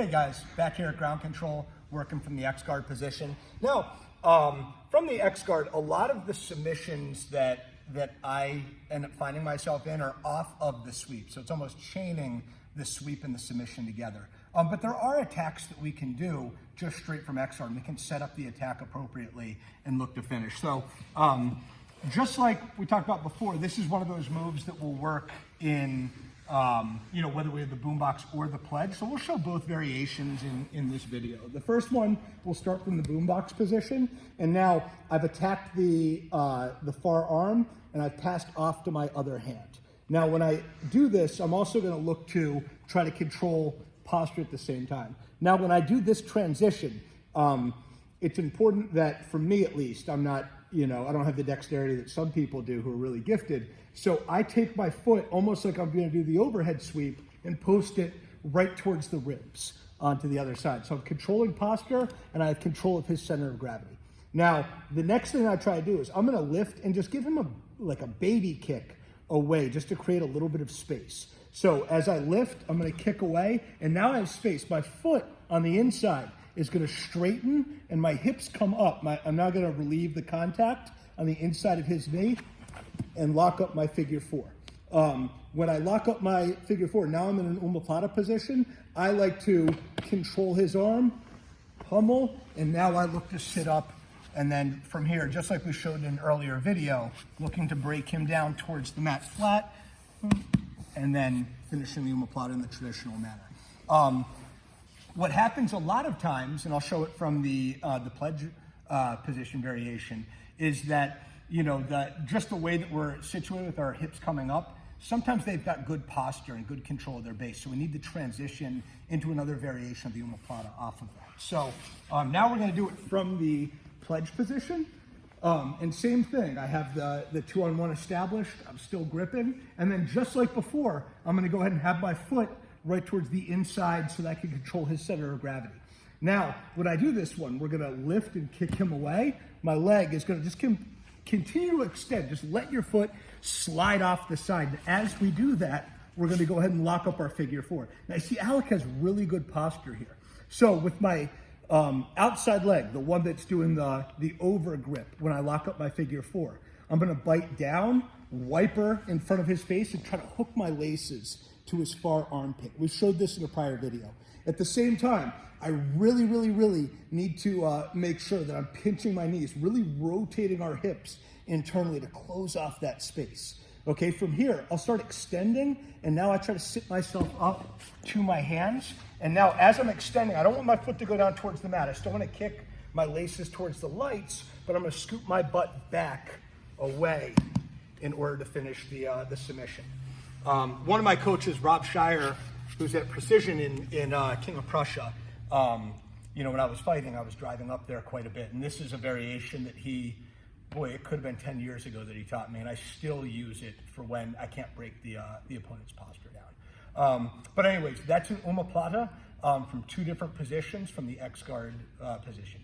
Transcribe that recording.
Hey guys, back here at ground control, working from the X-guard position. Now, from the X-guard, a lot of the submissions that I end up finding myself in are off of the sweep. So it's almost chaining the sweep and the submission together. But there are attacks that we can do just straight from X-guard. We can set up the attack appropriately and look to finish. So just like we talked about before, this is one of those moves that will work in whether we have the boombox or the pledge. So we'll show both variations in this video. The first one, we'll start from the boombox position. And now I've attacked the far arm and I've passed off to my other hand. Now, when I do this, I'm also gonna look to try to control posture at the same time. Now, when I do this transition, it's important that, for me at least, I'm not, I don't have the dexterity that some people do who are really gifted. So I take my foot almost like I'm going to do the overhead sweep and post it right towards the ribs onto the other side. So I'm controlling posture and I have control of his center of gravity. Now, the next thing I try to do is I'm going to lift and just give him a baby kick away just to create a little bit of space. So as I lift, I'm going to kick away and now I have space. My foot on the inside is going to straighten and my hips come up. I'm now going to relieve the contact on the inside of his knee and lock up my figure four. When I lock up my figure four, now I'm in an Omoplata position. I like to control his arm, pummel, and now I look to sit up. And then from here, just like we showed in an earlier video, looking to break him down towards the mat flat, and then finishing the Omoplata in the traditional manner. What happens a lot of times, and I'll show it from the pledge position variation, is that just the way that we're situated with our hips coming up, sometimes they've got good posture and good control of their base. So we need to transition into another variation of the Omoplata off of that. So now we're going to do it from the pledge position. And same thing, I have the 2-on-1 established, I'm still gripping. And then just like before, I'm going to go ahead and have my foot right towards the inside so that I can control his center of gravity. Now, when I do this one, we're going to lift and kick him away. My leg is going to just continue to extend. Just let your foot slide off the side. And as we do that, we're going to go ahead and lock up our figure four. Now, you see, Alec has really good posture here. So with my outside leg, the one that's doing the over grip, when I lock up my figure four, I'm going to bite down, wiper in front of his face, and try to hook my laces to his far armpit. We showed this in a prior video. At the same time, I really, really, really need to make sure that I'm pinching my knees, really rotating our hips internally to close off that space. Okay, from here, I'll start extending, and now I try to sit myself up to my hands. And now as I'm extending, I don't want my foot to go down towards the mat. I still want to kick my laces towards the lights, but I'm going to scoop my butt back away in order to finish the submission. One of my coaches, Rob Shire, who's at Precision in King of Prussia, when I was fighting, I was driving up there quite a bit. And this is a variation that it could have been 10 years ago that he taught me, and I still use it for when I can't break the opponent's posture down. But anyways, that's an Omoplata from two different positions from the X-guard position.